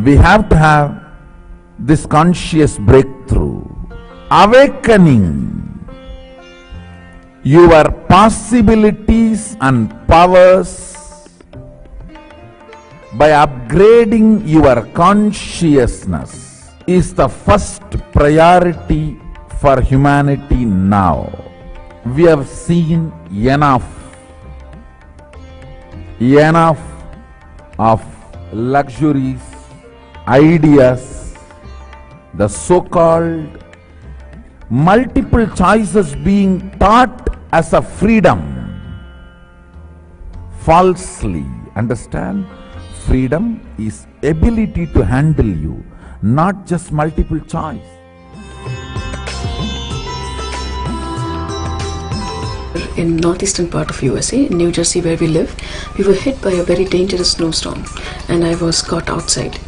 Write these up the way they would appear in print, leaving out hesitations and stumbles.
We have to have this conscious breakthrough, awakening your possibilities and powers by upgrading your consciousness is the first priority for humanity now. We have seen enough of luxuries, ideas, the so-called multiple choices being taught as a freedom. Falsely, understand? Freedom is ability to handle you, not just multiple choice. In northeastern part of USA, in New Jersey where we live, we were hit by a very dangerous snowstorm and I was caught outside.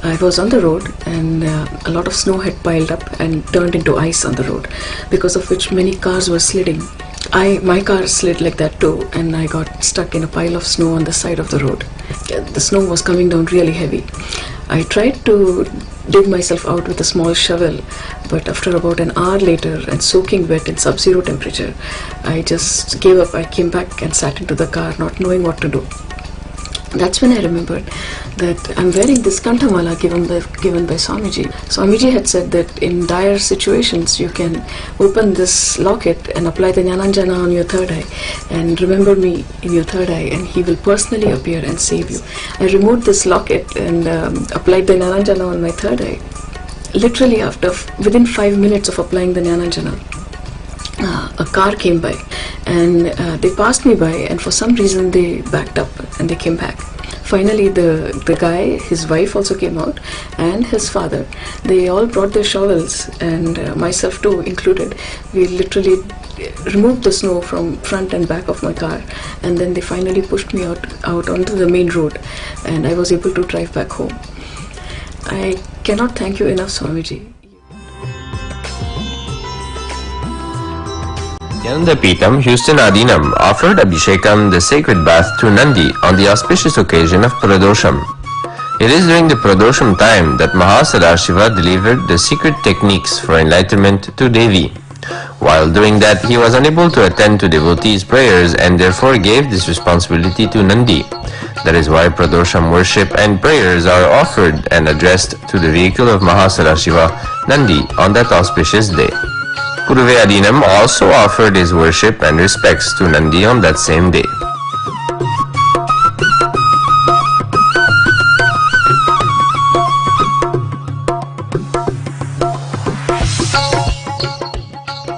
I was on the road and a lot of snow had piled up and turned into ice on the road, because of which many cars were sliding. My car slid like that too, and I got stuck in a pile of snow on the side of the road. The snow was coming down really heavy. I tried to dig myself out with a small shovel, but after about an hour later and soaking wet in sub-zero temperature, I just gave up. I came back and sat into the car not knowing what to do. That's when I remembered that I'm wearing this Kanthamala given by Swamiji. Swamiji had said that in dire situations you can open this locket and apply the Jnananjana on your third eye and remember me in your third eye and he will personally appear and save you. I removed this locket and applied the Jnananjana on my third eye. Literally within 5 minutes of applying the Jnananjana, a car came by and they passed me by, and for some reason they backed up and they came back. Finally the guy, his wife also came out, and his father. They all brought their shovels, and myself too included. We literally removed the snow from front and back of my car, and then they finally pushed me out onto the main road, and I was able to drive back home. I cannot thank you enough, Swamiji. Nithyananda Peetham, Houston Adinam, offered Abhishekam, the sacred bath, to Nandi on the auspicious occasion of Pradosham. It is during the Pradosham time that Mahasannidhanam delivered the secret techniques for enlightenment to Devi. While doing that, he was unable to attend to devotees' prayers and therefore gave this responsibility to Nandi. That is why Pradosham worship and prayers are offered and addressed to the vehicle of Mahasannidhanam, Nandi, on that auspicious day. Puruve Adinam also offered his worship and respects to Nandi on that same day.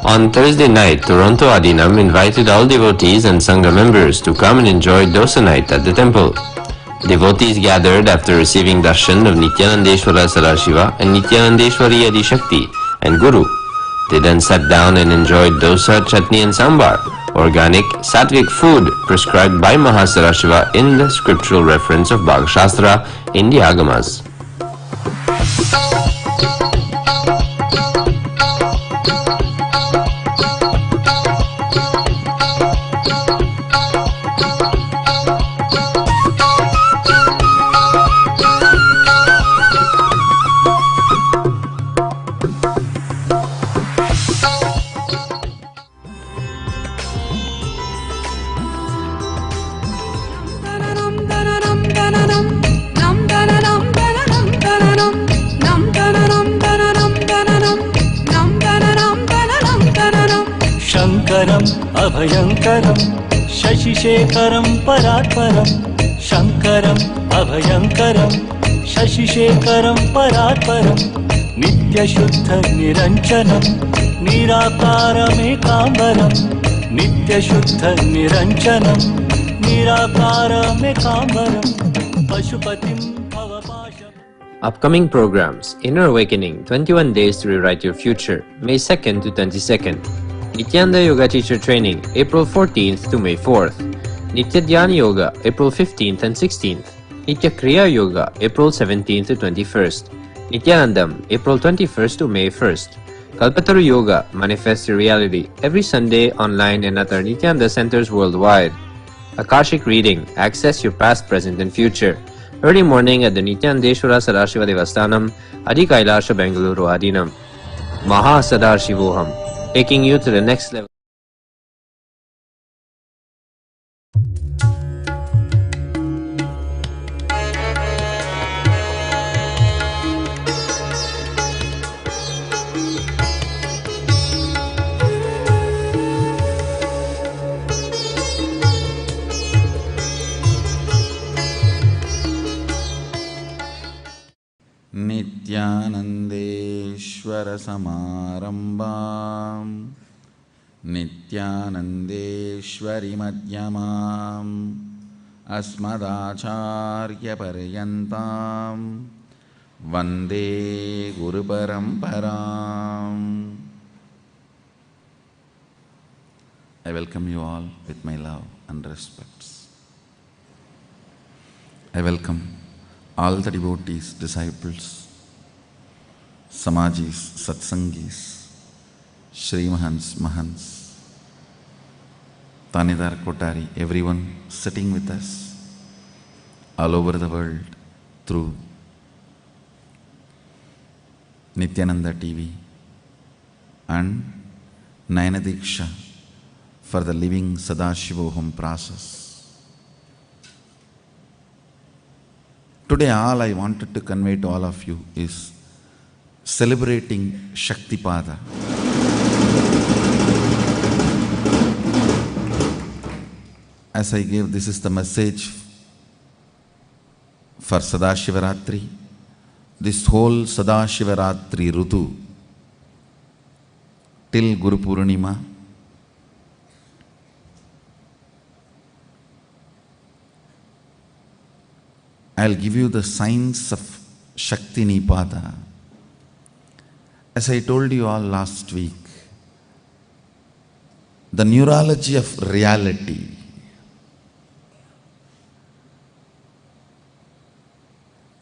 On Thursday night, Toronto Adinam invited all devotees and Sangha members to come and enjoy Dosa night at the temple. Devotees gathered after receiving darshan of Nithyanandeshwara Sadashiva and Nithyanandeshwari Adishakti and Guru. They then sat down and enjoyed dosa, chutney and sambar, organic, sattvic food prescribed by Mahasannidhanam in the scriptural reference of Bhag Shastra in the Agamas. अभयंकरं शशिशेखरं परात्परं शंकरं अभयंकरं शशिशेखरं परात्परं नित्यशुद्ध निरंजनं निराकारमेकाम्बरं नित्यशुद्ध निरंजनं निराकारमेकाम्बरं पशुपतिं भवपाशम्. Upcoming programs: Inner Awakening, 21 Days to Rewrite Your Future, May 2nd to 22nd. Nithyananda Yoga Teacher Training, April 14th to May 4th. Nitya Dhyana Yoga, April 15th and 16th. Nitya Kriya Yoga, April 17th to 21st. Nithyanandam, April 21st to May 1st. Kalpataru Yoga, Manifest Your Reality, every Sunday online and at our Nithyananda centers worldwide. Akashic Reading, access your past, present and future. Early morning at the Nithyananda Sadashiva Devasthanam, Adi Kailasa Bengaluru Adinam. Mahasannidhanam, taking you to the next level. Nithyanandeshwara samarambam Nithyanandeshwari madhyamam Asmadacharya paryantam Vande Guru Paramparam. I welcome you all with my love and respects. I welcome all the devotees, disciples, Samajis, Satsangis, Shri Mahans, Mahans, Tanidar Kotari, everyone sitting with us all over the world through Nithyananda TV and Nayana Diksha for the living Sadashivoham process. Today all I wanted to convey to all of you is celebrating Shaktinipada. As I gave, this is the message for Sadashivaratri. This whole Sadashivaratri Rutu till Guru Purnima, I'll give you the signs of shaktinipada. As I told you all last week, the neurology of reality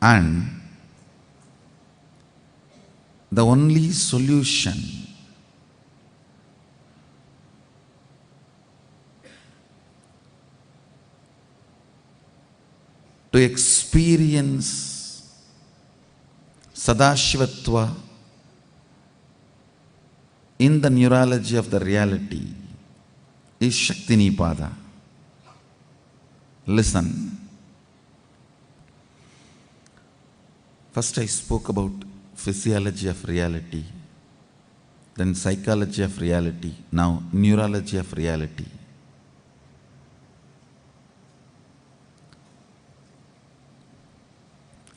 and the only solution to experience Sadashivatva in the neurology of the reality is shaktinipada. Listen. First I spoke about physiology of reality, then psychology of reality, now neurology of reality.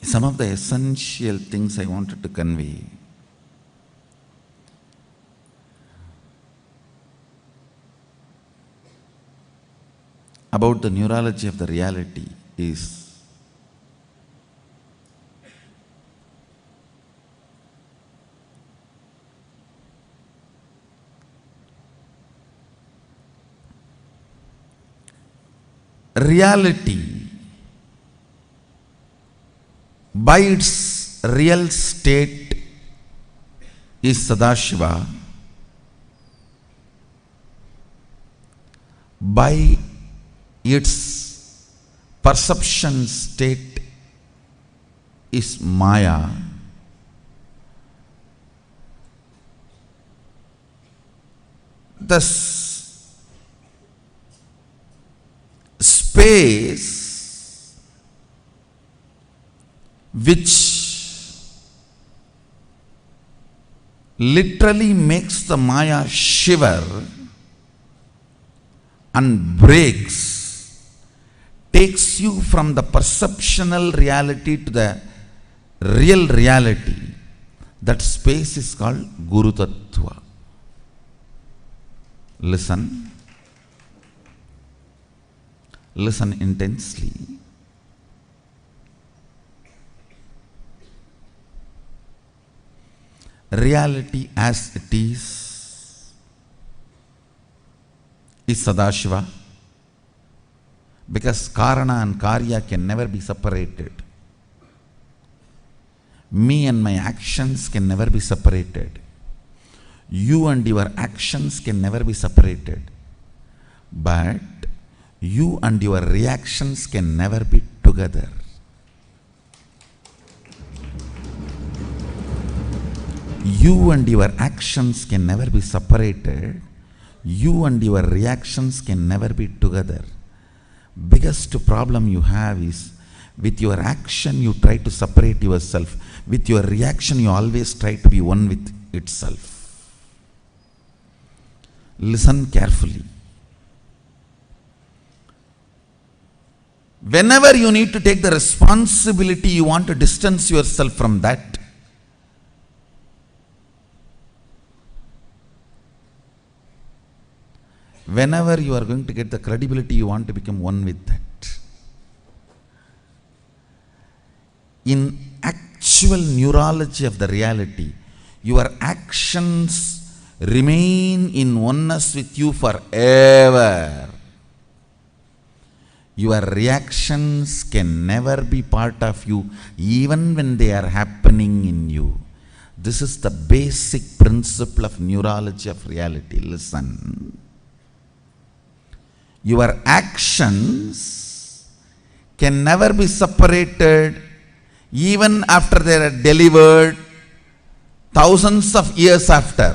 Some of the essential things I wanted to convey. About the neurology of the reality is reality by its real state is Sadashiva, by its perception state is Maya, thus space which literally makes the Maya shiver and breaks, takes you from the perceptional reality to the real reality. That space is called Guru Tattva. Listen. Listen intensely. Reality as it is Sadashiva, because Karana and Karya can never be separated. Me and my actions can never be separated. You and your actions can never be separated. But you and your reactions can never be together. You and your actions can never be separated. You and your reactions can never be together. Biggest problem you have is, with your action you try to separate yourself. With your reaction you always try to be one with itself. Listen carefully. Whenever you need to take the responsibility, you want to distance yourself from that. Whenever you are going to get the credibility, you want to become one with that. In actual neurology of the reality, your actions remain in oneness with you forever. Your reactions can never be part of you, even when they are happening in you. This is the basic principle of neurology of reality. Listen. Your actions can never be separated, even after they are delivered thousands of years after.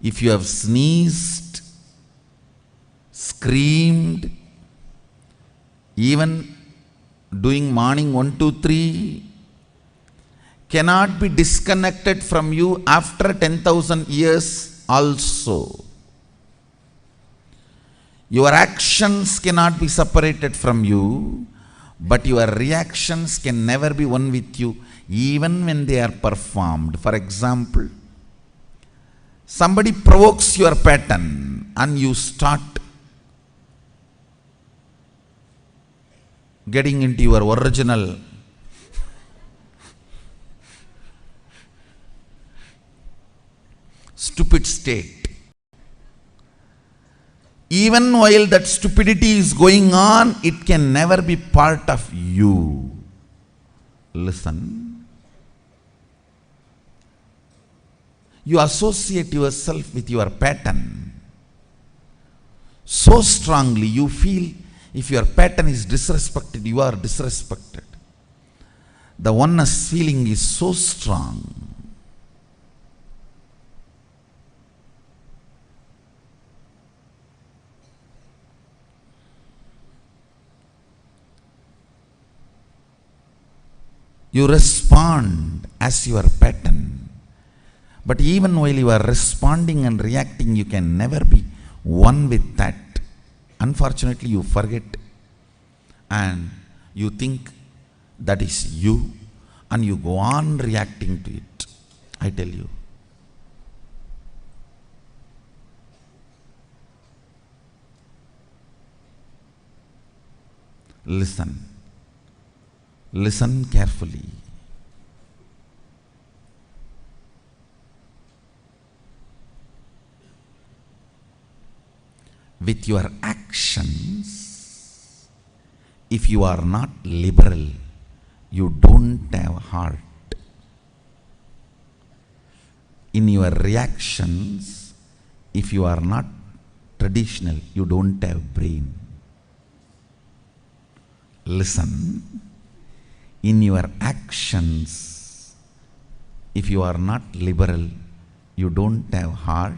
If you have sneezed, screamed, even doing morning 1, 2, 3, cannot be disconnected from you after 10,000 years also. Your actions cannot be separated from you, but your reactions can never be one with you, even when they are performed. For example, somebody provokes your pattern and you start getting into your original stupid state. Even while that stupidity is going on, it can never be part of you. Listen. You associate yourself with your pattern so strongly, you feel if your pattern is disrespected, you are disrespected. The oneness feeling is so strong. You respond as your pattern. But even while you are responding and reacting, you can never be one with that. Unfortunately, you forget and you think that is you, and you go on reacting to it. I tell you. Listen. Listen carefully. With your actions, if you are not liberal, you don't have heart. In your reactions, if you are not traditional, you don't have brain. Listen. In your actions, if you are not liberal, you don't have heart.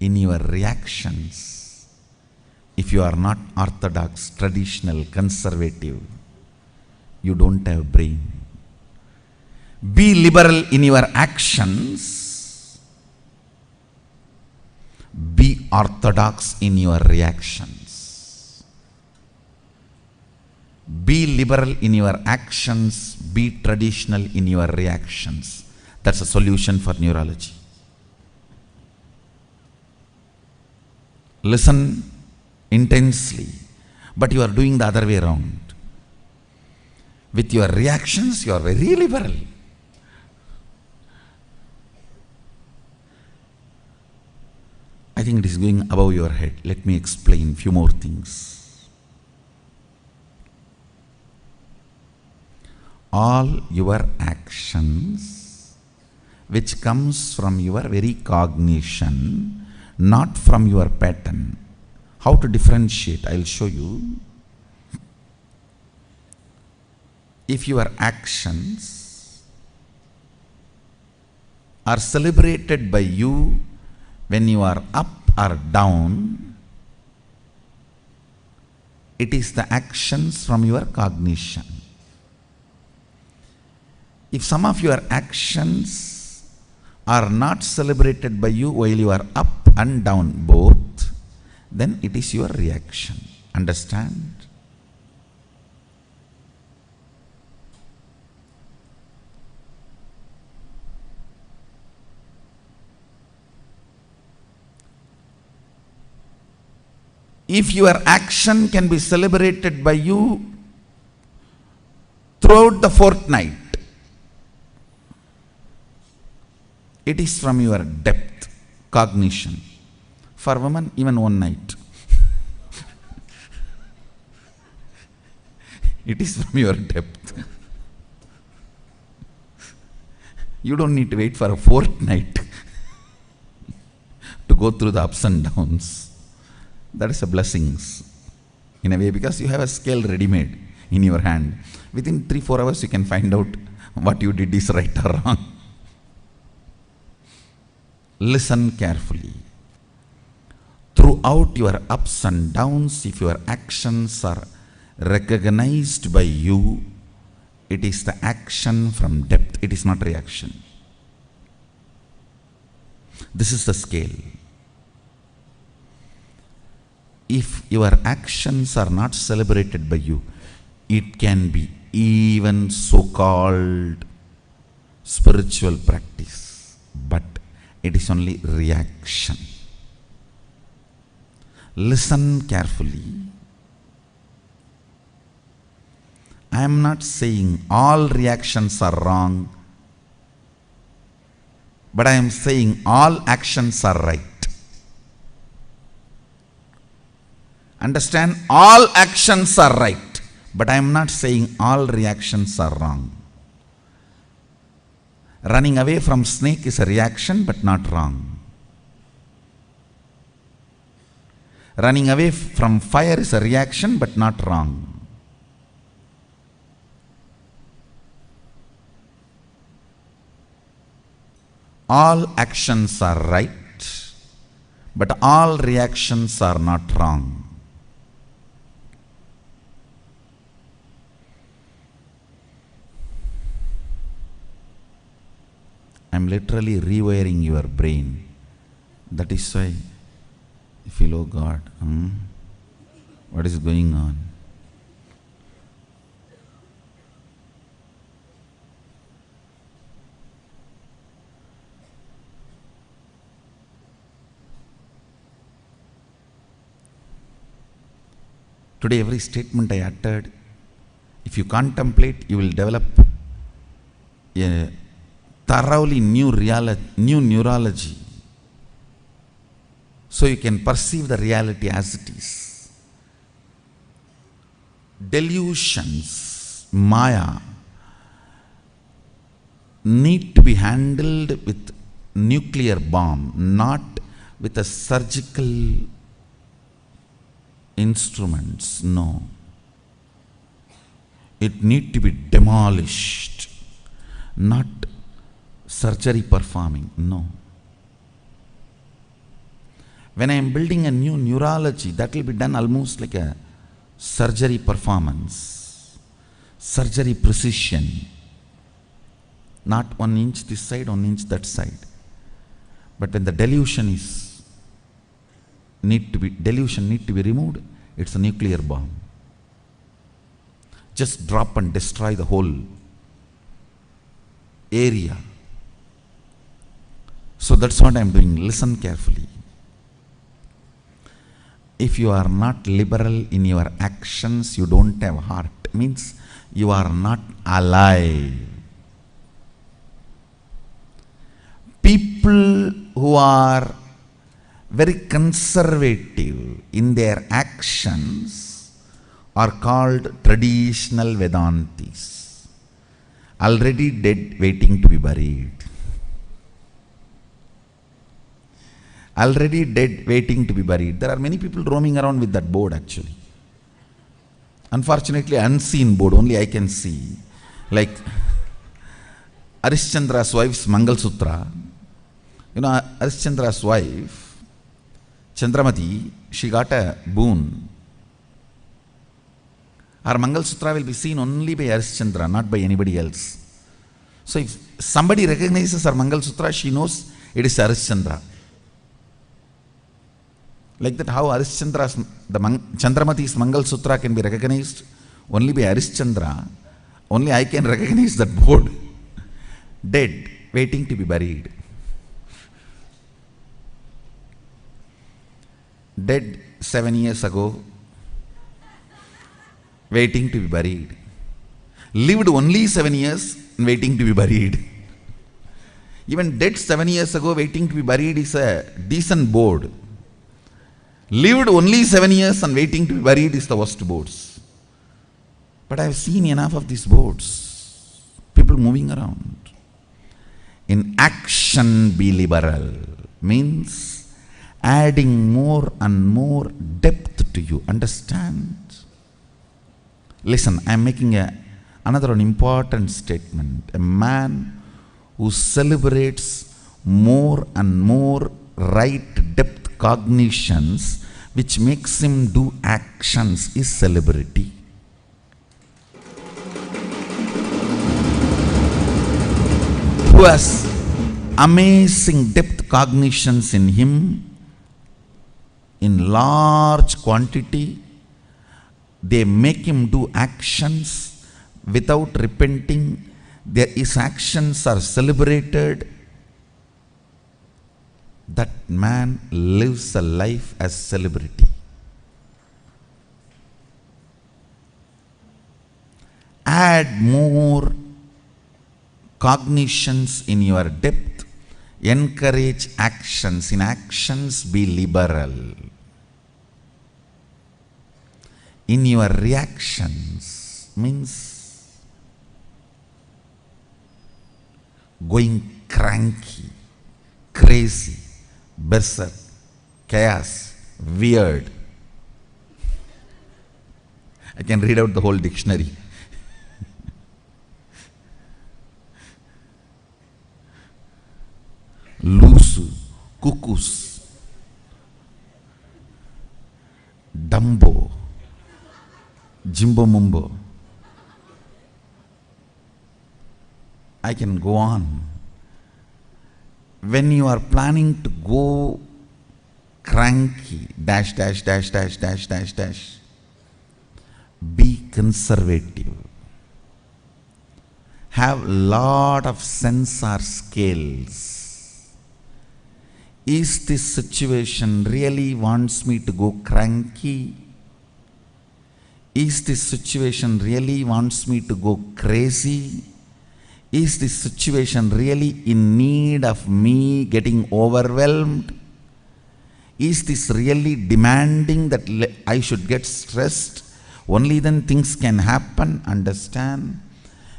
In your reactions, if you are not orthodox, traditional, conservative, you don't have brain. Be liberal in your actions. Be orthodox in your reactions. Be liberal in your actions, be traditional in your reactions. That's a solution for neurology. Listen intensely, but you are doing the other way around. With your reactions, you are very liberal. I think it is going above your head. Let me explain few more things. All your actions, which comes from your very cognition, not from your pattern. How to differentiate? I will show you. If your actions are celebrated by you when you are up or down, it is the actions from your cognition. If some of your actions are not celebrated by you while you are up and down both, then it is your reaction. Understand? If your action can be celebrated by you throughout the fortnight, it is from your depth, cognition. For women, even one night. It is from your depth. You don't need to wait for a fortnight to go through the ups and downs. That is a blessings in a way, because you have a scale ready-made in your hand. Within 3-4 hours you can find out what you did is right or wrong. Listen carefully. Throughout your ups and downs, if your actions are recognized by you, it is the action from depth, it is not reaction. This is the scale. If your actions are not celebrated by you, it can be even so-called spiritual practice, but it is only reaction. Listen carefully. I am not saying all reactions are wrong, but I am saying all actions are right. Understand? All actions are right, but I am not saying all reactions are wrong. Running away from snake is a reaction, but not wrong. Running away from fire is a reaction, but not wrong. All actions are right, but all reactions are not wrong. I am literally rewiring your brain. That is why you feel, oh God, what is going on? Today, every statement I uttered, if you contemplate, you will develop a thoroughly new neurology. So you can perceive the reality as it is. Delusions, Maya, need to be handled with nuclear bomb, not with a surgical instruments. No. It need to be demolished, not surgery performing. No. When I am building a new neurology, that will be done almost like a surgery performance, surgery precision. Not 1 inch this side, 1 inch that side. But when the delusion need to be removed, it's a nuclear bomb. Just drop and destroy the whole area. So that's what I am doing. Listen carefully. If you are not liberal in your actions, you don't have heart. Means you are not alive. People who are very conservative in their actions are called traditional Vedantis. Already dead, waiting to be buried. Already dead, waiting to be buried. There are many people roaming around with that board actually. Unfortunately, unseen board, only I can see. Like Arishchandra's wife's Mangal Sutra, You know, Harishchandra's wife, Chandramati, she got a boon. Her Mangal Sutra will be seen only by Harishchandra, not by anybody else. So if somebody recognizes her Mangal Sutra, she knows it is Harishchandra. Like that, how Chandramati's Mangal Sutra can be recognized only by Harishchandra, only I can recognize that board. Dead, waiting to be buried. Dead 7 years ago, waiting to be buried. Lived only 7 years, waiting to be buried. Even dead 7 years ago, waiting to be buried is a decent board. Lived only 7 years and waiting to be buried is the worst boards. But I have seen enough of these boards. People moving around. In action be liberal means adding more and more depth to you. Understand? Listen, I am making another important statement. A man who celebrates more and more right depth cognitions which makes him do actions is celebrity. Who has amazing depth cognitions in him in large quantity, they make him do actions without repenting. His actions are celebrated. That man lives a life as celebrity. Add more cognitions in your depth. Encourage actions. In actions, be liberal. In your reactions means going cranky, crazy, berserk, chaos, weird. I can read out the whole dictionary. Loose, cuckoos, Dumbo, Jimbo Mumbo. I can go on. When you are planning to go cranky, dash, dash, dash, dash, dash, dash, dash, be conservative. Have lot of sensor scales. Is this situation really wants me to go cranky? Is this situation really wants me to go crazy? Is this situation really in need of me getting overwhelmed? Is this really demanding that I should get stressed? Only then things can happen. Understand?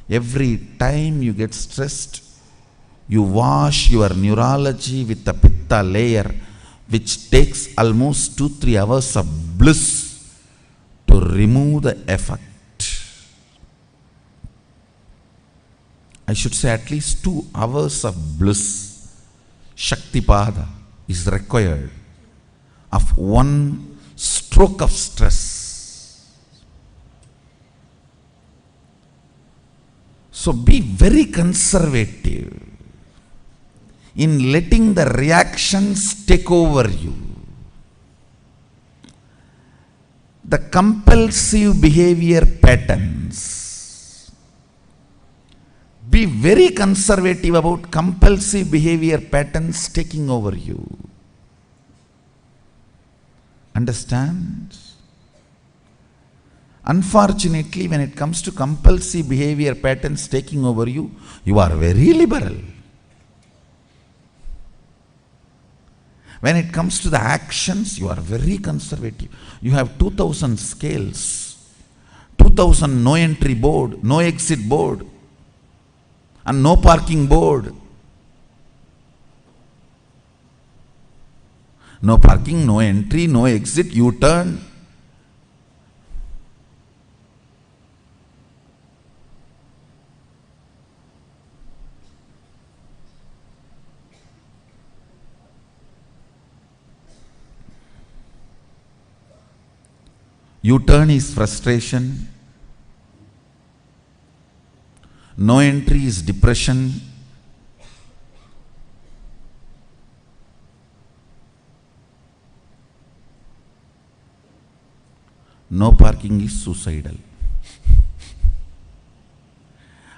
Every time you get stressed, you wash your neurology with the pitta layer, which takes almost 2-3 hours of bliss to remove the effect. I should say at least 2 hours of bliss, shaktinipada, is required of one stroke of stress. So be very conservative in letting the reactions take over you. The compulsive behavior patterns. Be very conservative about compulsive behavior patterns taking over you. Understand? Unfortunately, when it comes to compulsive behavior patterns taking over you, you are very liberal. When it comes to the actions, you are very conservative. You have 2000 scales, 2000 no entry board, no exit board, and no parking board. No parking, no entry, no exit, U-turn. U-turn is frustration. No entry is depression. No parking is suicidal.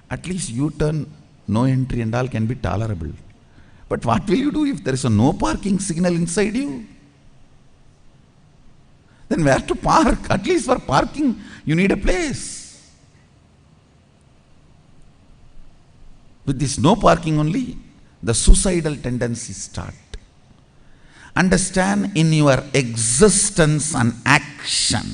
At least U-turn, no entry and all can be tolerable. But what will you do if there is a no parking signal inside you? Then where to park? At least for parking, you need a place. With this no parking only, the suicidal tendencies start. Understand in your existence and action,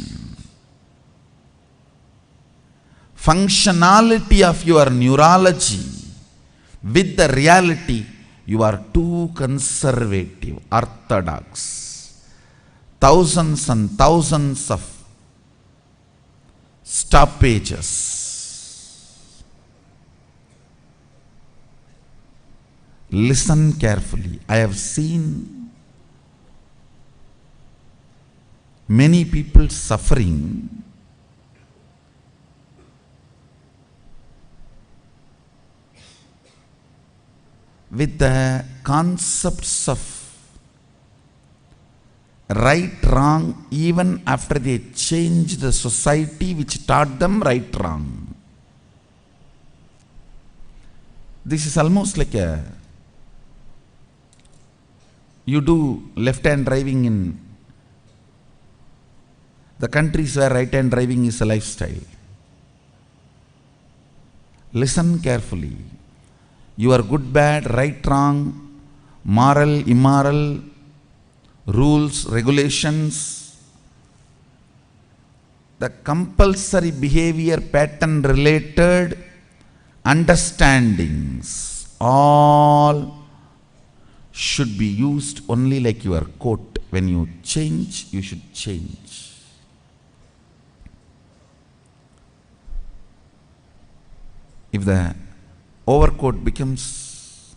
functionality of your neurology with the reality, you are too conservative, orthodox. Thousands and thousands of stoppages. Listen carefully. I have seen many people suffering with the concepts of right, wrong, even after they change the society which taught them right, wrong. This is almost like you do left-hand driving in the countries where right-hand driving is a lifestyle. Listen carefully. Your good, bad, right, wrong, moral, immoral, rules, regulations, the compulsory behavior pattern related understandings, all should be used only like your coat. When you change, you should change. If the overcoat becomes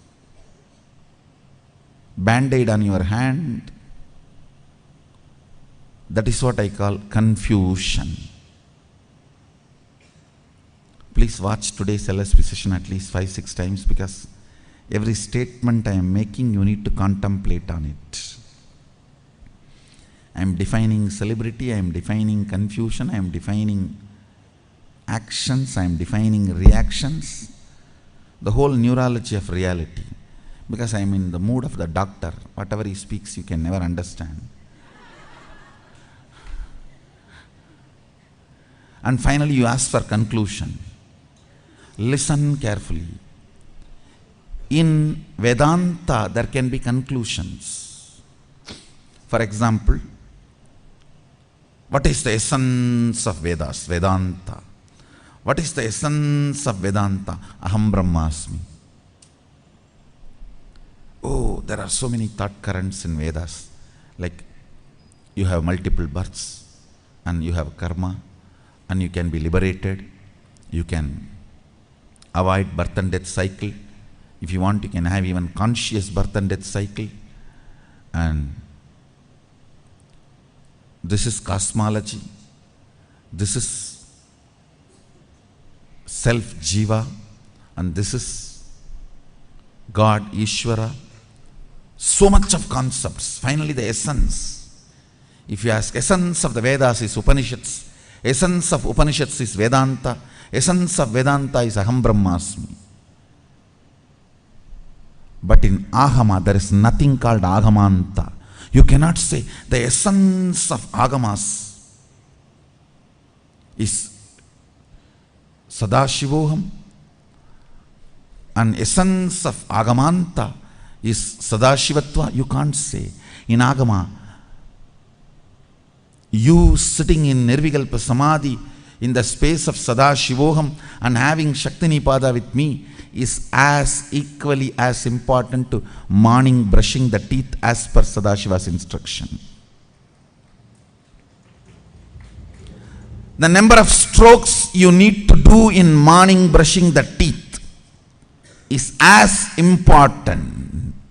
band-aid on your hand, that is what I call confusion. Please watch today's LSP session at least 5-6 times, because every statement I am making, you need to contemplate on it. I am defining celebrity, I am defining confusion, I am defining actions, I am defining reactions. The whole neurology of reality. Because I am in the mood of the doctor. Whatever he speaks, you can never understand. And finally, you ask for conclusion. Listen carefully. In Vedanta, there can be conclusions. For example, what is the essence of Vedas? Vedanta. What is the essence of Vedanta? Aham Brahmasmi. Oh, there are so many thought currents in Vedas. Like, you have multiple births, and you have karma, and you can be liberated. You can avoid birth and death cycle. If you want, you can have even conscious birth and death cycle. And this is cosmology. This is self-jiva, and this is God, Ishvara. So much of concepts. Finally, the essence. If you ask, essence of the Vedas is Upanishads. Essence of Upanishads is Vedanta. Essence of Vedanta is Aham Brahmasmi. But in Agama, there is nothing called Agamanta. You cannot say the essence of Agamas is Sadashivoham, and essence of Agamanta is Sadashivatva. You can't say. In Agama, you sitting in Nirvikalpa Samadhi in the space of Sadashivoham and having shaktinipada with me is as equally as important to morning brushing the teeth as per Sadashiva's instruction. The number of strokes you need to do in morning brushing the teeth is as important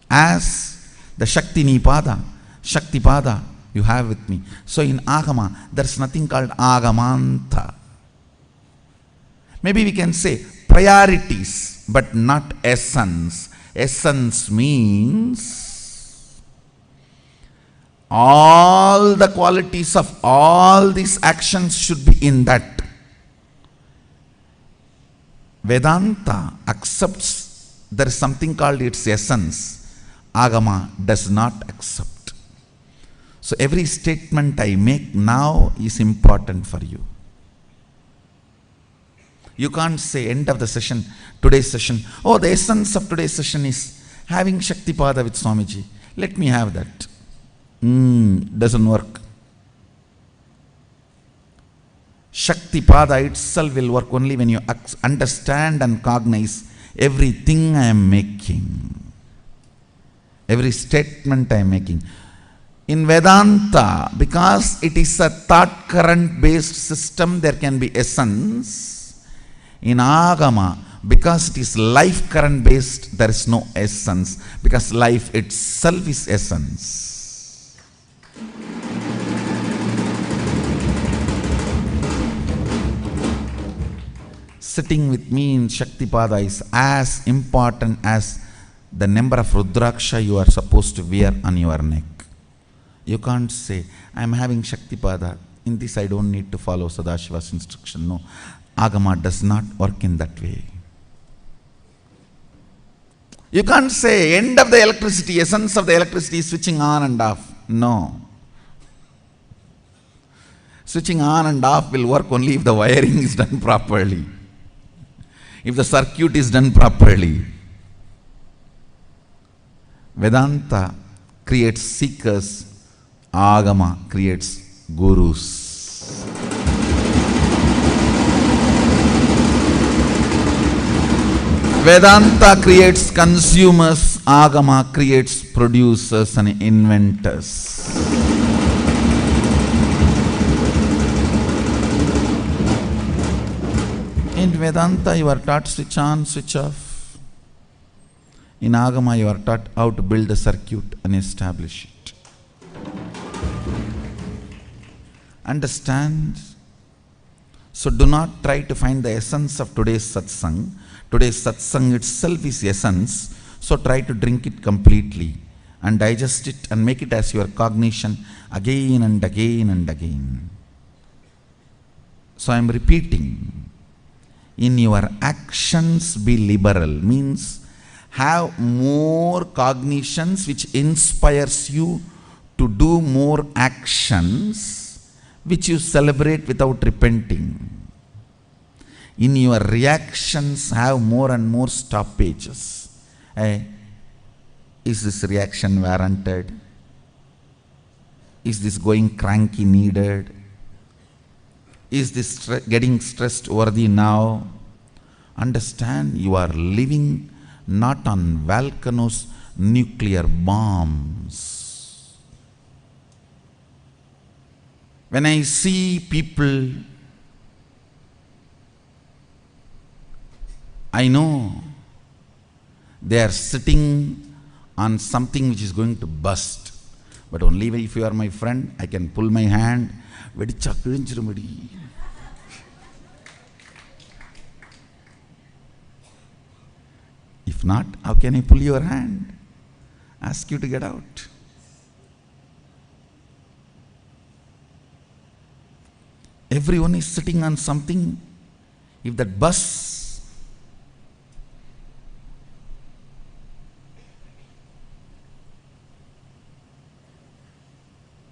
as the shaktinipada, shaktipada, You have with me. So in Agama, there is nothing called Agamanta. Maybe we can say priorities, but not essence. Essence means all the qualities of all these actions should be in that. Vedanta accepts there is something called its essence. Agama does not accept. So every statement I make now is important for you. You can't say end of the session, today's session, oh, the essence of today's session is having Shaktipada with Swamiji. Let me have that. Doesn't work. Shaktipada itself will work only when you understand and cognize everything I am making. Every statement I am making. In Vedanta, because it is a thought current based system, there can be essence. In Agama, because it is life current based, there is no essence, because life itself is essence. Sitting with me in Shaktipada is as important as the number of Rudraksha you are supposed to wear on your neck. You can't say, I am having Shaktipada. In this I don't need to follow Sadashiva's instruction. No, Agama does not work in that way. You can't say, end of the electricity, essence of the electricity is switching on and off. No. Switching on and off will work only if the wiring is done properly. If the circuit is done properly. Vedanta creates seekers. Agama creates gurus. Vedanta creates consumers. Agama creates producers and inventors. In Vedanta you are taught switch on, switch off. In Agama you are taught how to build a circuit and establish it. Understand? So do not try to find the essence of today's satsang. Today's satsang itself is essence. So try to drink it completely and digest it and make it as your cognition again and again and again. So I am repeating. In your actions be liberal, means have more cognitions which inspires you to do more actions which you celebrate without repenting. In your reactions have more and more stoppages. Is this reaction warranted? Is this going cranky needed? Is this getting stressed worthy now? Understand, you are living not on volcanoes, nuclear bombs. When I see people, I know they are sitting on something which is going to bust. But only if you are my friend, I can pull my hand. If not, how can I pull your hand? Ask you to get out. Everyone is sitting on something. If that busts,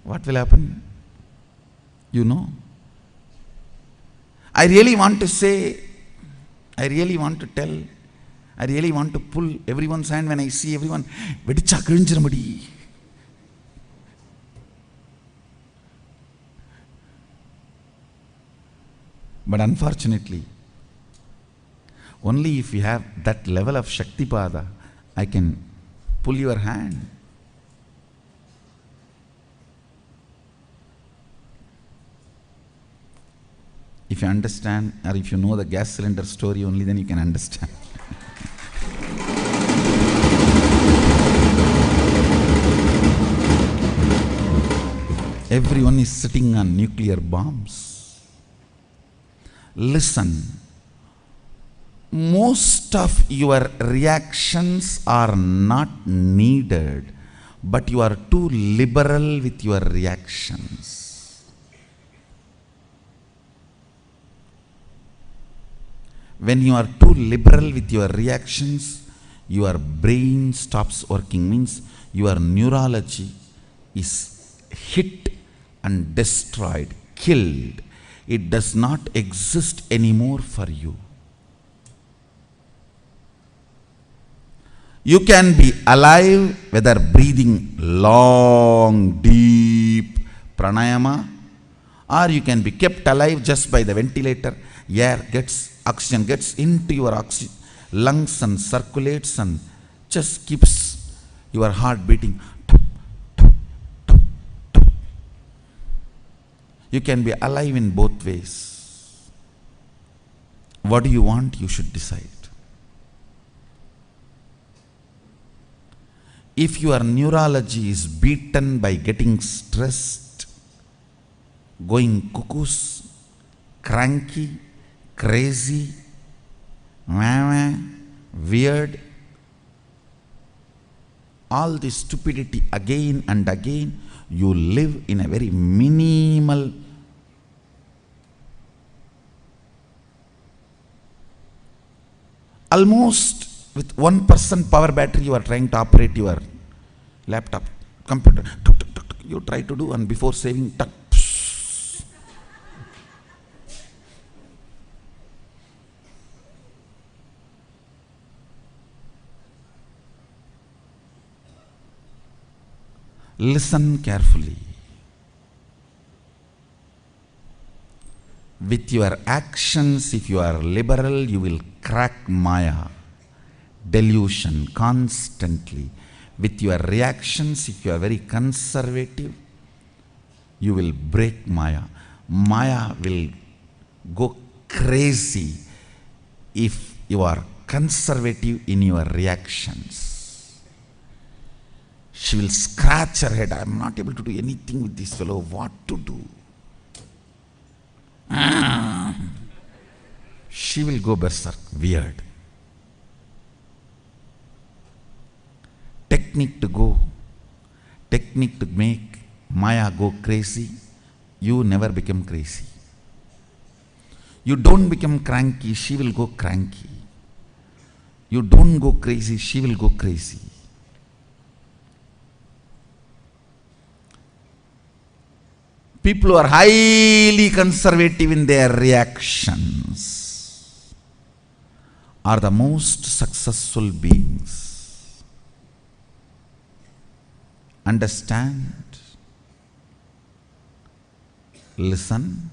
what will happen? You know. I really want to say, I really want to tell, I really want to pull everyone's hand when I see everyone. But unfortunately, only if you have that level of Shaktipada, I can pull your hand. If you understand, or if you know the gas cylinder story only, then you can understand. Everyone is sitting on nuclear bombs. Listen, most of your reactions are not needed, but you are too liberal with your reactions. When you are too liberal with your reactions, your brain stops working, means your neurology is hit and destroyed, killed. It does not exist anymore for you. You can be alive whether breathing long, deep pranayama, or you can be kept alive just by the ventilator. Oxygen gets into your lungs and circulates and just keeps your heart beating. You can be alive in both ways. What do you want? You should decide. If your neurology is beaten by getting stressed, going cuckoos, cranky, crazy, weird, all this stupidity again and again, you live in a very minimal, almost with 1% power battery you are trying to operate your laptop, computer. You try to do, and before saving, listen carefully. With your actions, if you are liberal, you will crack Maya, delusion constantly. With your reactions, if you are very conservative, you will break Maya. Maya will go crazy if you are conservative in your reactions. She will scratch her head. I am not able to do anything with this fellow. What to do? She will go berserk. Weird. Technique to make Maya go crazy. You never become crazy. You don't become cranky, she will go cranky. You don't go crazy, she will go crazy. People who are highly conservative in their reactions are the most successful beings. Understand? Listen.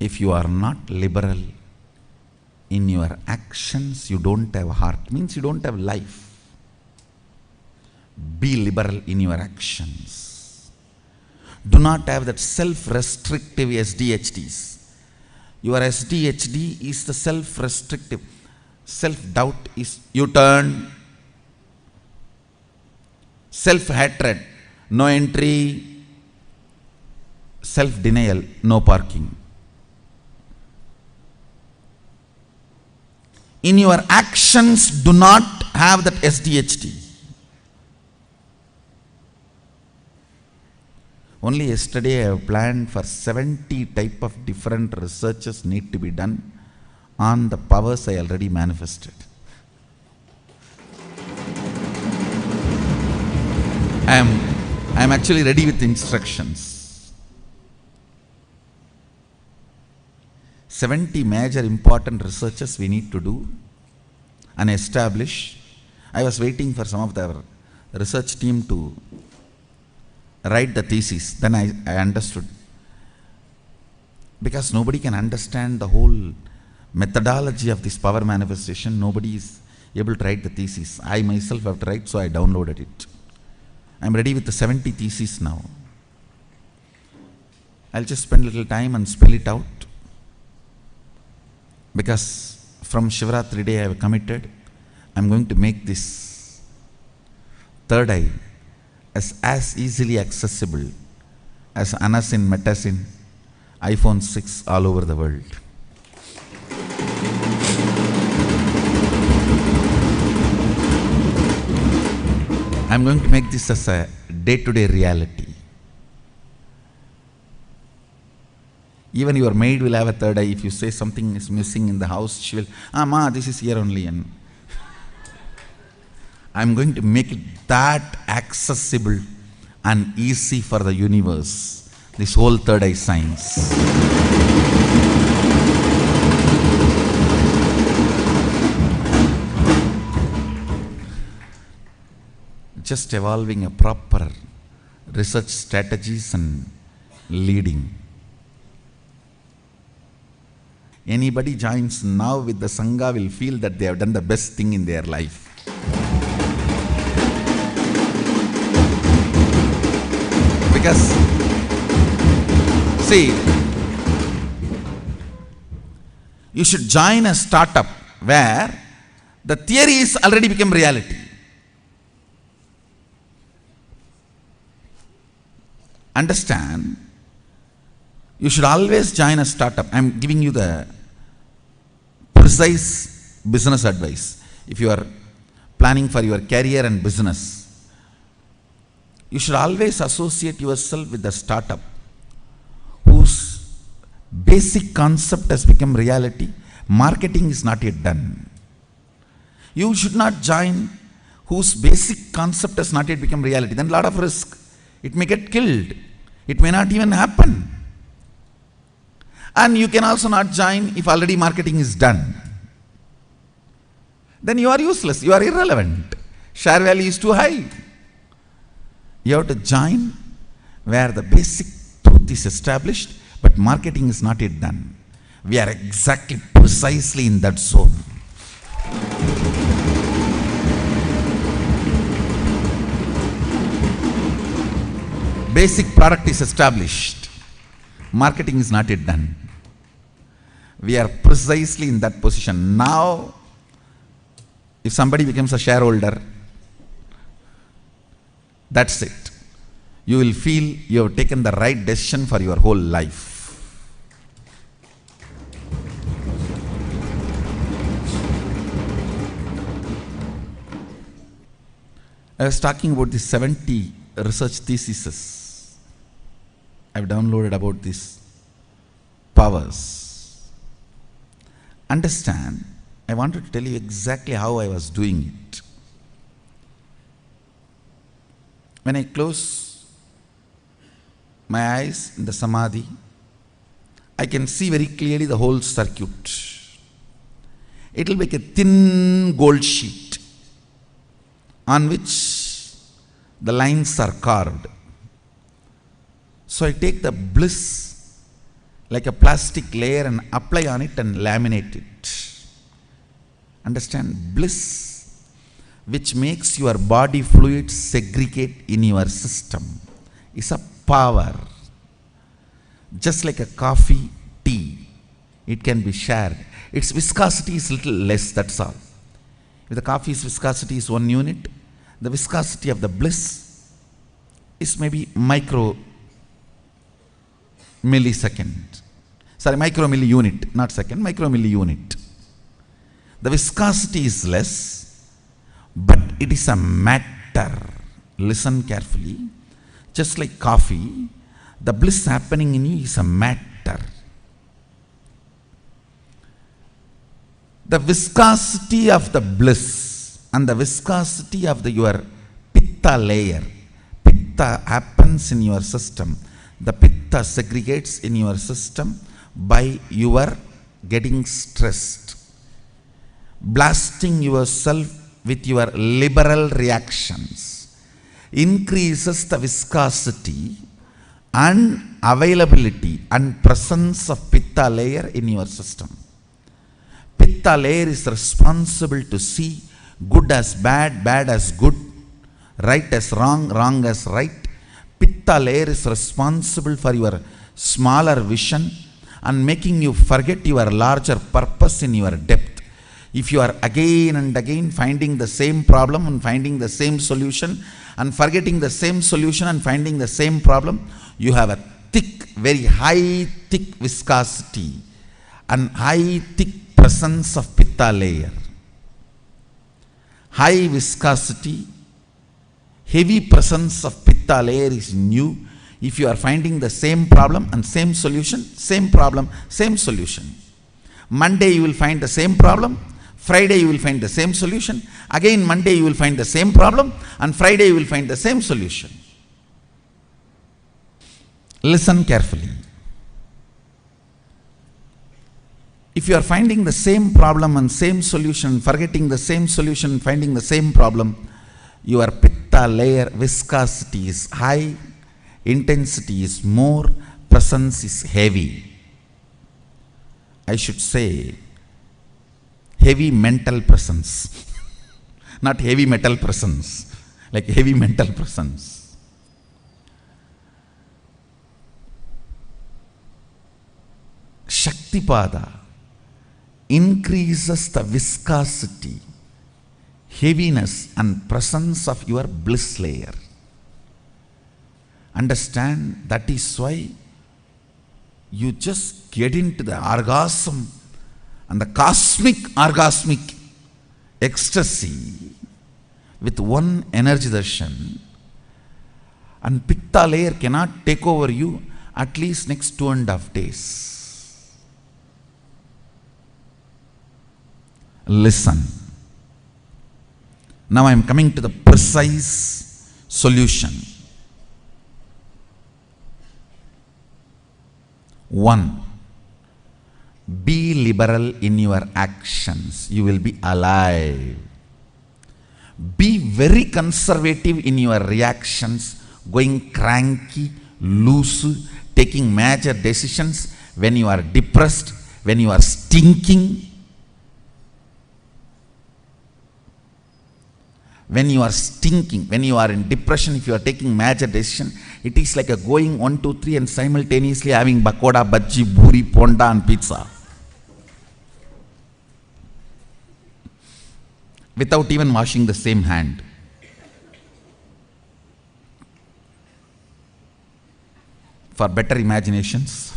If you are not liberal in your actions, you don't have heart, means you don't have life. Be liberal in your actions. Do not have that self-restrictive SDHDs. Your SDHD is the self-restrictive. Self-doubt is U-turn. Self-hatred, no entry. Self-denial, no parking. In your actions, do not have that SDHD. Only yesterday I have planned for 70 type of different researches need to be done on the powers I already manifested. I am actually ready with instructions. 70 major important researches we need to do and establish. I was waiting for some of the research team to write the thesis. Then I understood. Because nobody can understand the whole methodology of this power manifestation. Nobody is able to write the thesis. I myself have to write, so I downloaded it. I am ready with the 70 theses now. I'll just spend a little time and spell it out. Because from Shivaratri day I have committed, I am going to make this third eye as easily accessible as anasin, metasin, iPhone 6 all over the world. I'm going to make this as a day-to-day reality. Even your maid will have a third eye. If you say something is missing in the house, she will, Ma, this is here only. And I'm going to make it that accessible and easy for the universe, this whole third eye science. Just evolving a proper research strategies and leading. Anybody joins now with the Sangha will feel that they have done the best thing in their life. Because, see, you should join a startup where the theory is already become reality. Understand, you should always join a startup. I am giving you the precise business advice. If you are planning for your career and business, you should always associate yourself with the startup whose basic concept has become reality. Marketing is not yet done. You should not join whose basic concept has not yet become reality. Then a lot of risk. It may get killed. It may not even happen. And you can also not join if already marketing is done. Then you are useless. You are irrelevant. Share value is too high. You have to join where the basic truth is established, but marketing is not yet done. We are exactly precisely in that zone. Basic product is established. Marketing is not yet done. We are precisely in that position. Now, if somebody becomes a shareholder, that's it. You will feel you have taken the right decision for your whole life. I was talking about the 70 research theses I've downloaded about these powers. Understand, I wanted to tell you exactly how I was doing it. When I close my eyes in the samadhi, I can see very clearly the whole circuit. It will make a thin gold sheet on which the lines are carved. So I take the bliss like a plastic layer and apply on it and laminate it. Understand? Bliss, which makes your body fluids segregate in your system, is a power. Just like a coffee, tea, it can be shared. Its viscosity is little less, that's all. If the coffee's viscosity is 1 unit, the viscosity of the bliss is maybe micro millisecond. Sorry, micro milli unit, not second, micro milli unit. The viscosity is less, but it is a matter. Listen carefully. Just like coffee, the bliss happening in you is a matter. The viscosity of the bliss and the viscosity of your pitta layer. Pitta happens in your system. The pitta segregates in your system by your getting stressed. Blasting yourself with your liberal reactions increases the viscosity and availability and presence of pitta layer in your system. Pitta layer is responsible to see good as bad, bad as good, right as wrong, wrong as right. Pitta layer is responsible for your smaller vision and making you forget your larger purpose in your depth. If you are again and again finding the same problem and finding the same solution and forgetting the same solution and finding the same problem, you have a thick, very high thick viscosity and high thick presence of pitta layer. High viscosity, heavy presence of pitta layer is new if you are finding the same problem and same solution, same problem, same solution. Monday you will find the same problem, Friday you will find the same solution, again Monday you will find the same problem, and Friday you will find the same solution. Listen carefully. If you are finding the same problem and same solution, forgetting the same solution, finding the same problem, your pitta layer viscosity is high, intensity is more, presence is heavy. I should say heavy mental presence, not heavy metal presence, like heavy mental presence. Shaktipada increases the viscosity, heaviness and presence of your bliss layer. Understand, that is why you just get into the orgasm and the cosmic orgasmic ecstasy with one energy darshan, and pitta layer cannot take over you at least next 2.5 days. Listen. Now I am coming to the precise solution. 1. Be liberal in your actions. You will be alive. Be very conservative in your reactions, going cranky, loose, taking major decisions when you are depressed, when you are stinking. When you are stinking, when you are in depression, if you are taking major decision, it is like a going 1, 2, 3 and simultaneously having bakoda, bhaji, buri, ponda and pizza. Without even washing the same hand. For better imaginations,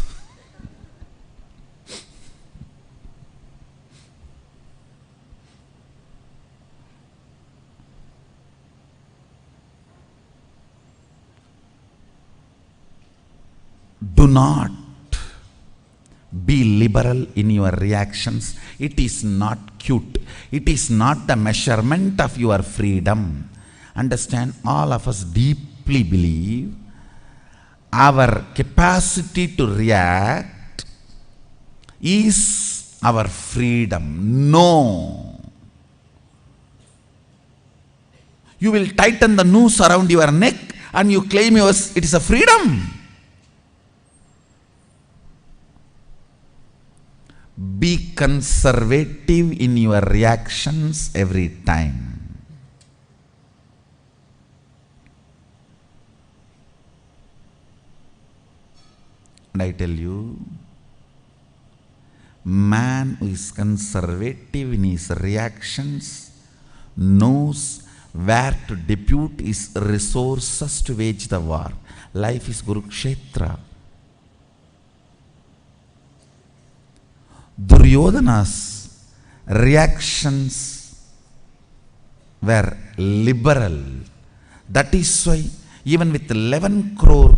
do not be liberal in your reactions. It is not cute. It is not the measurement of your freedom. Understand, all of us deeply believe our capacity to react is our freedom. No. You will tighten the noose around your neck and you claim it is a freedom. Be conservative in your reactions every time. And I tell you, man who is conservative in his reactions knows where to depute his resources to wage the war. Life is Kurukshetra. Duryodhana's reactions were liberal. That is why even with 11 crore,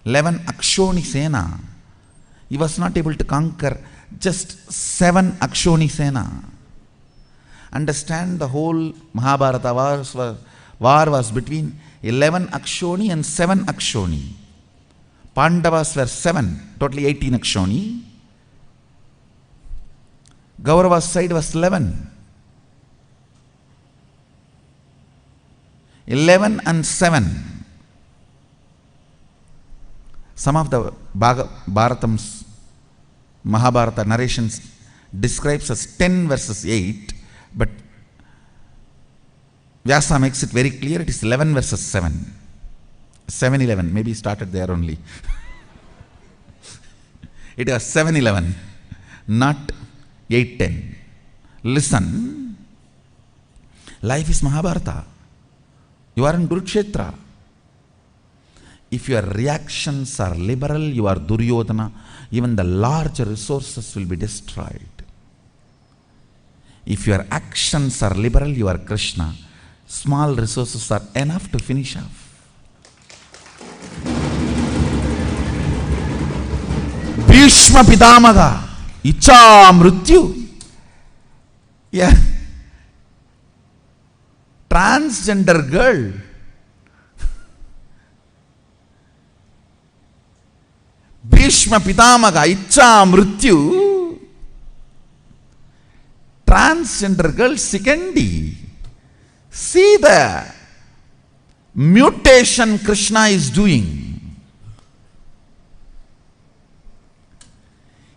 11 Akshoni Sena, he was not able to conquer just 7 Akshoni Sena. Understand, the whole Mahabharata war was between 11 Akshoni and 7 Akshoni. Pandavas were 7, totally 18 Akshoni. Kaurava's side was 11. 11 and 7. Some of the Bharatam's Mahabharata narrations describes as 10 verses 8, but Vyasa makes it very clear it is 11 verses 7. 7-11, maybe started there only. It was 7-11, not 8-10. Listen, life is Mahabharata. You are in Kurukshetra. If your reactions are liberal, you are Duryodhana. Even the large resources will be destroyed. If your actions are liberal, you are Krishna. Small resources are enough to finish off. Bhishma Pitamaga, Icha Mrityu. Yeah. Transgender girl. Bhishma Pitamaga, Icha Mrityu. Transgender girl, Sikandi. See the mutation Krishna is doing.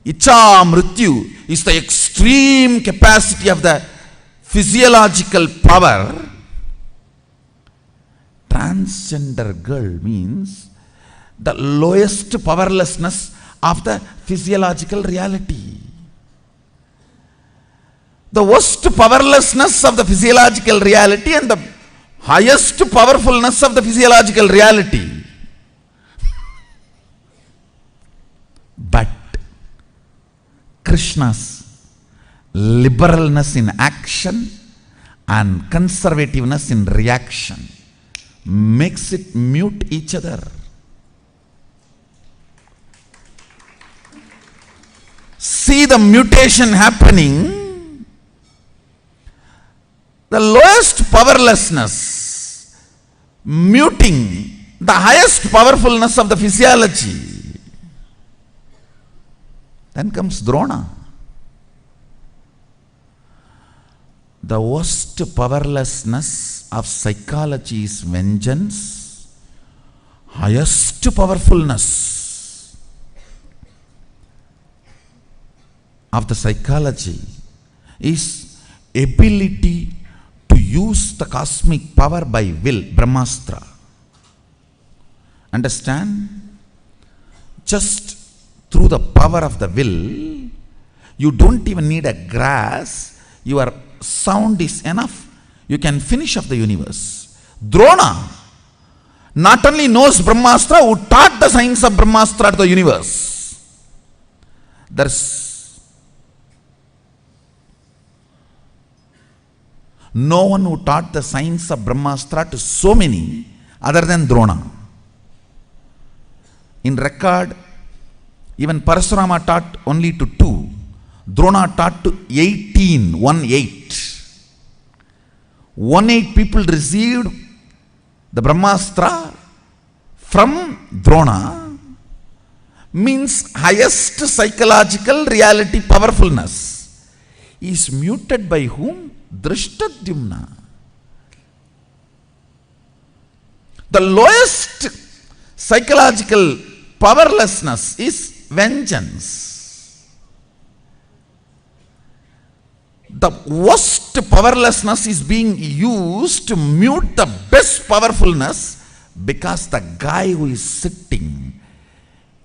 Icha Mrityu is the extreme capacity of the physiological power. Transgender girl means the lowest powerlessness of the physiological reality. The worst powerlessness of the physiological reality and the highest powerfulness of the physiological reality. But Krishna's liberalness in action and conservativeness in reaction makes it mute each other. See the mutation happening. The lowest powerlessness muting the highest powerfulness of the physiology. Then comes Drona. The worst powerlessness of psychology is vengeance. Highest powerfulness of the psychology is ability to use the cosmic power by will, Brahmastra. Understand? Just through the power of the will, you don't even need a grass, your sound is enough. You can finish off the universe. Drona not only knows Brahmastra, who taught the science of Brahmastra to the universe. There's no one who taught the science of Brahmastra to so many other than Drona. In record, even Parasurama taught only to 2. Drona taught to 18, 1-8. 1-8 people received the Brahmastra from Drona, means highest psychological reality powerfulness is muted by whom? Drishtadyumna. The lowest psychological powerlessness is vengeance. The worst powerlessness is being used to mute the best powerfulness because the guy who is sitting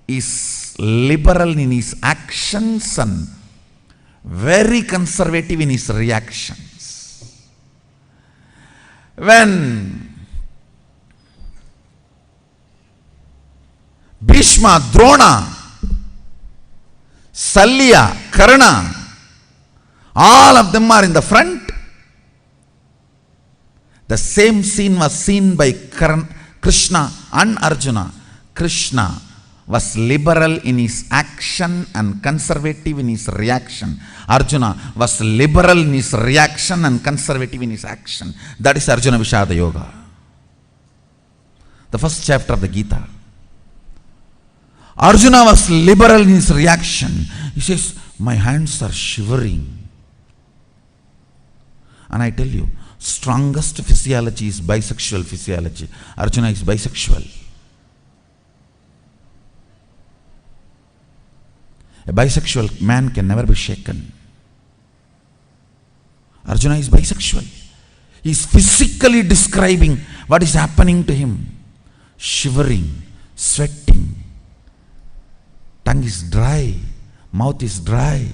is liberal in his actions and very conservative in his reactions. When Bhishma, Drona, Salya, Karna, all of them are in the front. The same scene was seen by Krishna and Arjuna. Krishna was liberal in his action and conservative in his reaction. Arjuna was liberal in his reaction and conservative in his action. That is Arjuna Vishada Yoga. The first chapter of the Gita. Arjuna was liberal in his reaction. He says, my hands are shivering. And I tell you, strongest physiology is bisexual physiology. Arjuna is bisexual. A bisexual man can never be shaken. Arjuna is bisexual. He is physically describing what is happening to him. Shivering, sweating, tongue is dry, mouth is dry.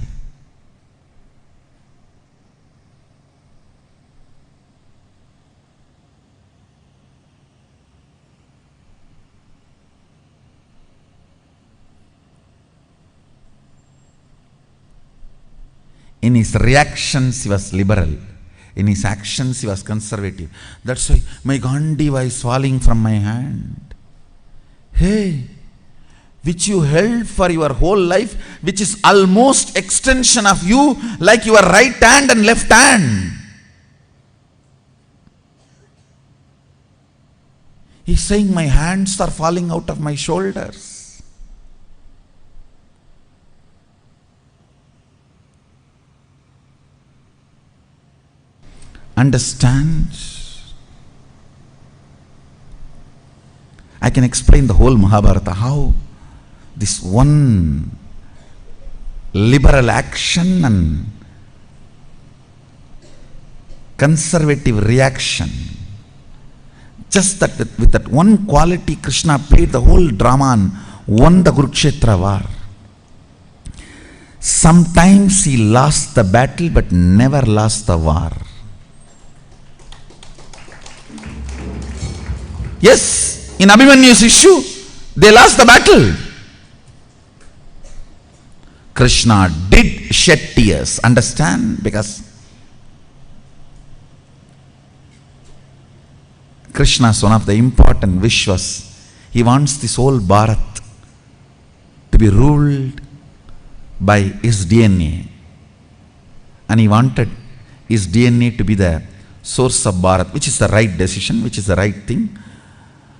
In his reactions he was liberal. In his actions he was conservative. That's why my Gandiva is falling from my hand. Hey, which you held for your whole life, which is almost extension of you, like your right hand and left hand. He's saying my hands are falling out of my shoulders. Understand? I can explain the whole Mahabharata, how this one liberal action and conservative reaction, just that with that one quality, Krishna played the whole drama and won the Kurukshetra war. Sometimes he lost the battle but never lost the war. Yes, in Abhimanyu's issue, they lost the battle. Krishna did shed tears, understand? Because Krishna's one of the important wish was, he wants this whole Bharat to be ruled by his DNA. And he wanted his DNA to be the source of Bharat, which is the right decision, which is the right thing.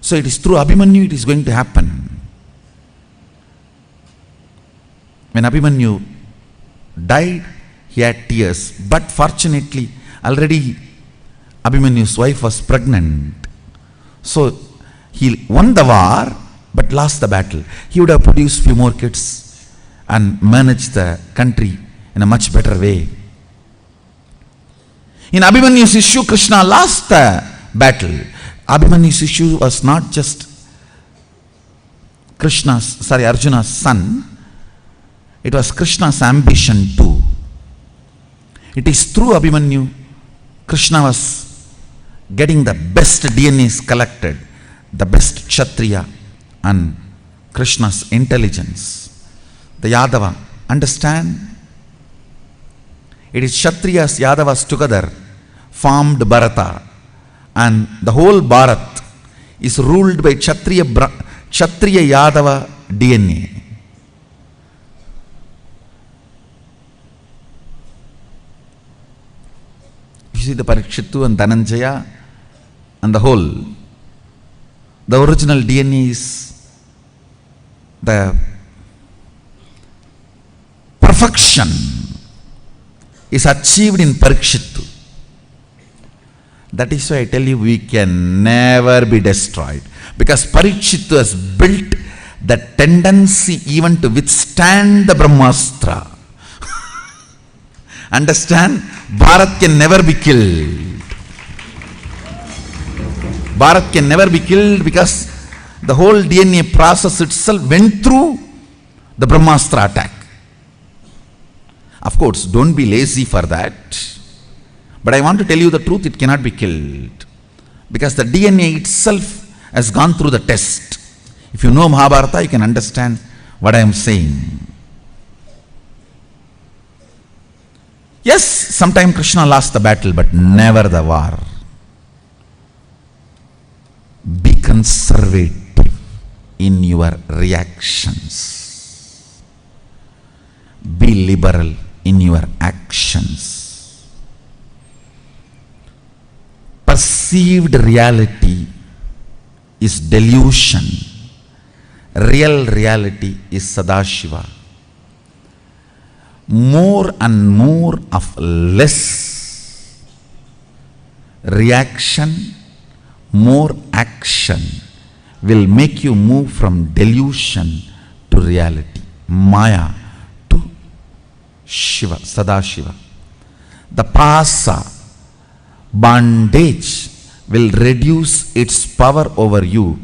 So it is through Abhimanyu it is going to happen. When Abhimanyu died, he had tears. But fortunately, already Abhimanyu's wife was pregnant. So he won the war, but lost the battle. He would have produced few more kids and managed the country in a much better way. In Abhimanyu's issue, Krishna lost the battle. Abhimanyu's issue was not just Arjuna's son. It was Krishna's ambition too. It is through Abhimanyu, Krishna was getting the best DNAs collected, the best Kshatriya and Krishna's intelligence. The Yadava, understand? It is Kshatriyas, Yadavas together formed Bharata, and the whole Bharat is ruled by Kshatriya Yadava DNA. You see the Parikshittu and Dhananjaya and the whole. The original DNA is the perfection is achieved in Parikshittu. That is why I tell you, we can never be destroyed. Because Parikshittu has built the tendency even to withstand the Brahmastra. Understand? Bharat can never be killed. Bharat can never be killed because the whole DNA process itself went through the Brahmastra attack. Of course, don't be lazy for that. But I want to tell you the truth, it cannot be killed. Because the DNA itself has gone through the test. If you know Mahabharata, you can understand what I am saying. Yes, sometimes Krishna lost the battle, but never the war. Be conservative in your reactions. Be liberal in your actions. Perceived reality is delusion. Real reality is Sadashiva. More and more of less reaction, more action will make you move from delusion to reality. Maya to Shiva, Sadashiva. The pasa, bondage, will reduce its power over you,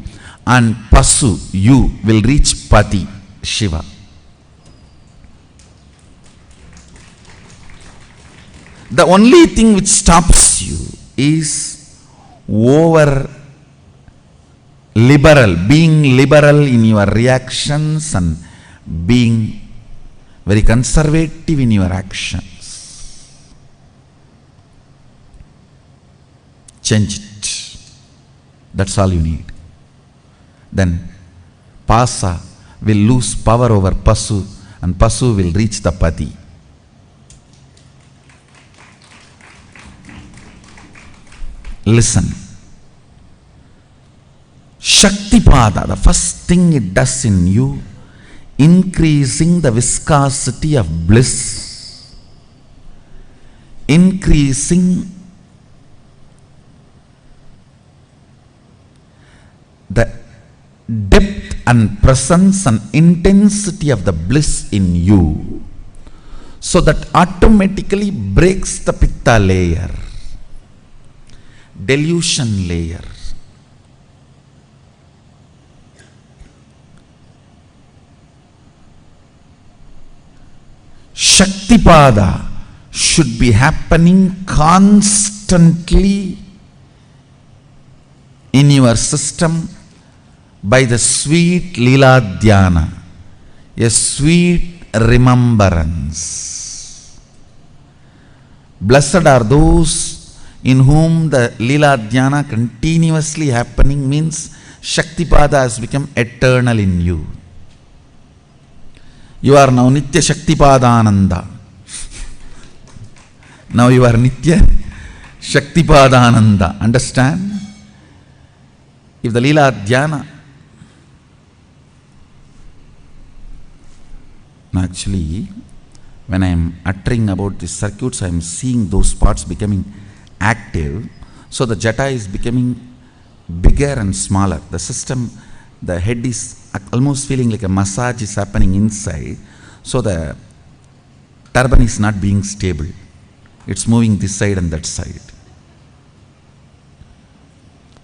and pasu, you, will reach Pati, Shiva. The only thing which stops you is over liberal, being liberal in your reactions and being very conservative in your actions. change it. That's all you need. Then Pasa will lose power over Pasu, and Pasu will reach the Pati. Listen. Shaktipada, the first thing it does in you, increasing the viscosity of bliss, increasing the depth and presence and intensity of the bliss in you, so that automatically breaks the pitta layer, delusion layer. Shaktipada should be happening constantly in your system by the sweet Lila Dhyana, a sweet remembrance. Blessed are those in whom the Lila Dhyana continuously happening, means Shaktipada has become eternal in you. You are now Nitya Shaktipadananda. Now you are Nitya Shaktipadananda. Understand? If the Lila Dhyana, actually, when I am uttering about these circuits, I am seeing those parts becoming active. So the jata is becoming bigger and smaller. The system, the head is almost feeling like a massage is happening inside. So the turban is not being stable. It's moving this side and that side.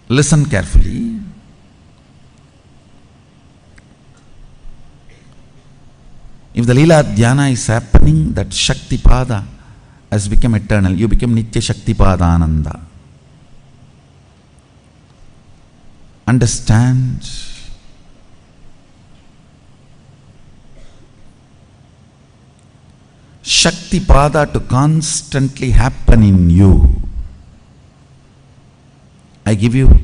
Listen carefully. If the Lila Dhyana is happening, that Shaktipada has become eternal. You become Nitya Shaktipadananda. Understand? Shaktipada to constantly happen in you. I give you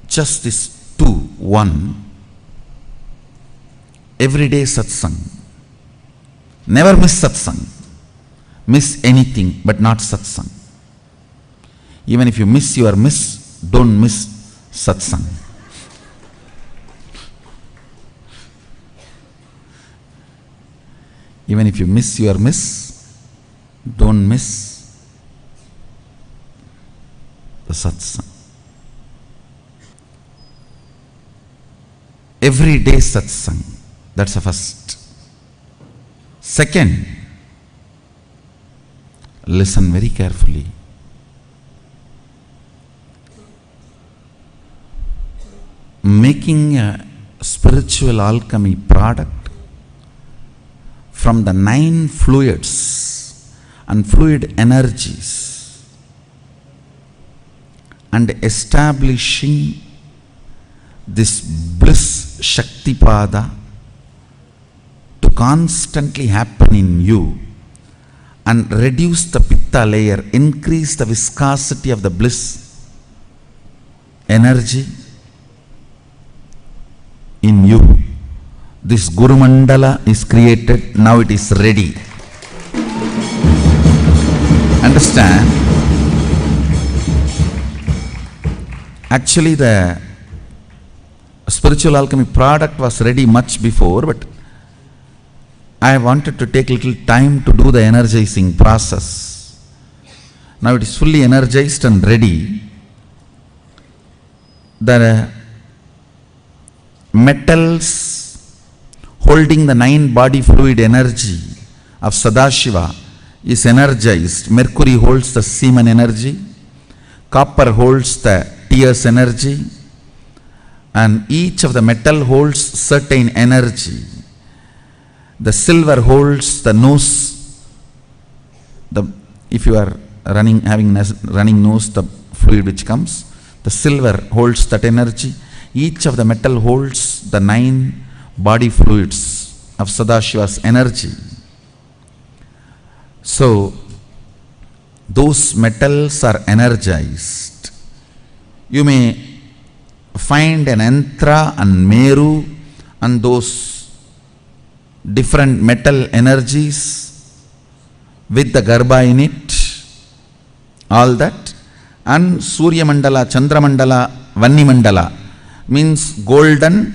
just this two. One, everyday satsang. Never miss satsang. Miss anything but not satsang. Even if you miss your miss, don't miss satsang. Even if you miss your miss, don't miss the satsang. Everyday satsang. That's the first. Second, listen very carefully. Making a spiritual alchemy product from the 9 fluids and fluid energies, and establishing this bliss Shaktipada to constantly happen in you, and reduce the pitta layer, increase the viscosity of the bliss energy in you. This Guru Mandala is created, now it is ready. Understand? Actually, the spiritual alchemy product was ready much before, but I wanted to take little time to do the energizing process. Now it is fully energized and ready. The metals holding the 9 body fluid energy of Sadashiva is energized. Mercury holds the semen energy, copper holds the tears energy, and each of the metal holds certain energy. The silver holds the nose. If you are having running nose, the fluid which comes, the silver holds that energy. Each of the metal holds the 9 body fluids of Sadashiva's energy. So those metals are energized. You may find an Yantra and Meru and those different metal energies with the Garbha in it, all that. And Surya Mandala, Chandra Mandala, Vanni Mandala means golden,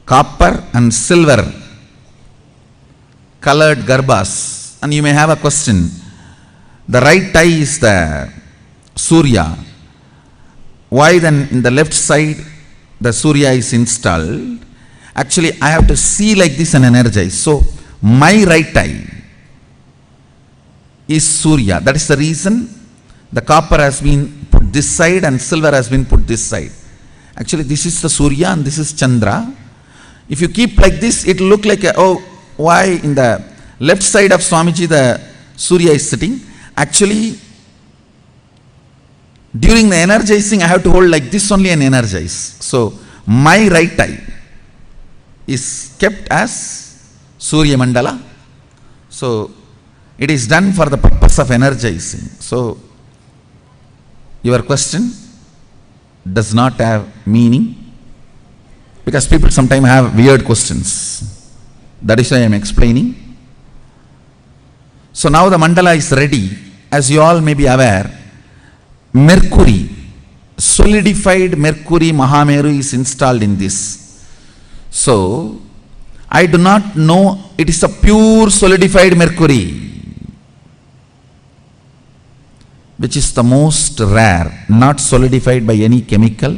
copper and silver colored Garbhas. And you may have a question. The right eye is the Surya. Why then in the left side the Surya is installed? Actually, I have to see like this and energize. So, my right eye is Surya. That is the reason the copper has been put this side and silver has been put this side. Actually, this is the Surya and this is Chandra. If you keep like this, it will look like, why in the left side of Swamiji the Surya is sitting? Actually, during the energizing, I have to hold like this only and energize. So, my right eye is kept as Surya Mandala. So, it is done for the purpose of energizing. So, your question does not have meaning, because people sometimes have weird questions. That is why I am explaining. So, now the mandala is ready. As you all may be aware, Mercury, solidified Mercury Mahameru is installed in this. So, I do not know it is a pure solidified Mercury, which is the most rare, not solidified by any chemical.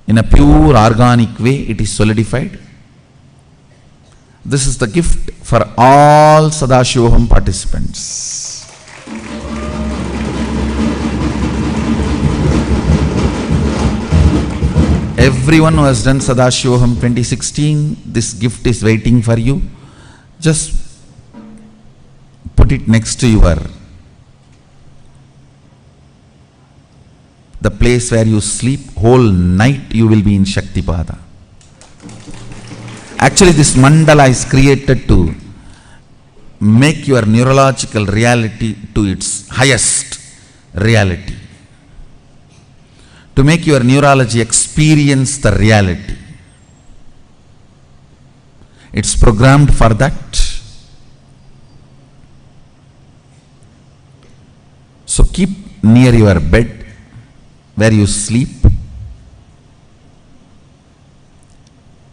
In a pure organic way, it is solidified. This is the gift for all Sadashivam participants. Everyone who has done Sadashivam 2016, this gift is waiting for you. Just put it next to the place where you sleep. Whole night you will be in Shaktipada. Actually, this mandala is created to make your neurological reality to its highest reality. To make your neurology experience the reality. It's programmed for that. So keep near your bed where you sleep.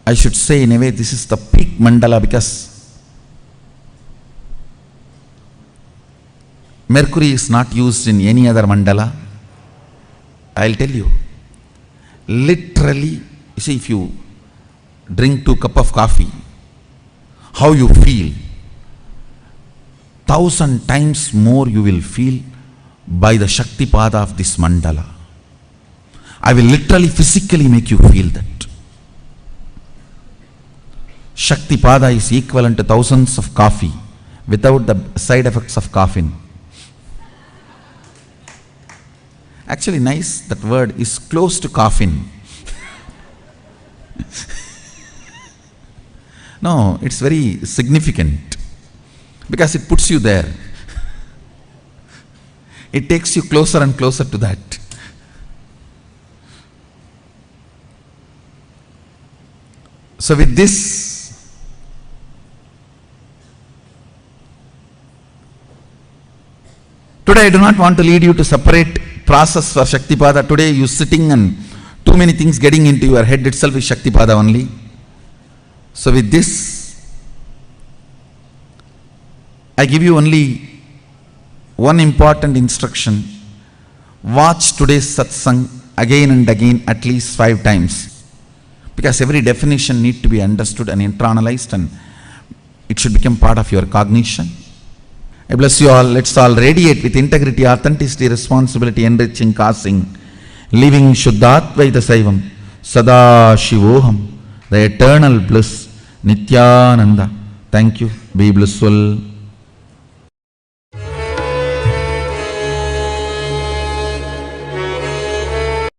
I should say, in a way, this is the peak mandala, because Mercury is not used in any other mandala. I'll tell you. Literally, you see, if you drink 2 cups of coffee, how you feel, 1,000 times more you will feel by the Shaktipada of this mandala. I will literally physically make you feel that. Shaktipada is equivalent to thousands of coffee without the side effects of caffeine. Actually, nice, that word is close to caffeine. No, it's very significant because it puts you there. It takes you closer and closer to that. So with this, today I do not want to lead you to separate process for Shaktipada. Today you sitting and too many things getting into your head itself is Shaktipada only. So with this, I give you only one important instruction. Watch today's satsang again and again at least 5 times. Because every definition needs to be understood and internalized, and it should become part of your cognition. I bless you all. Let's all radiate with integrity, authenticity, responsibility, enriching, causing, living Shuddhatvaita Saivam, Sadashivoham, the eternal bliss, Nithyananda. Thank you. Be blissful.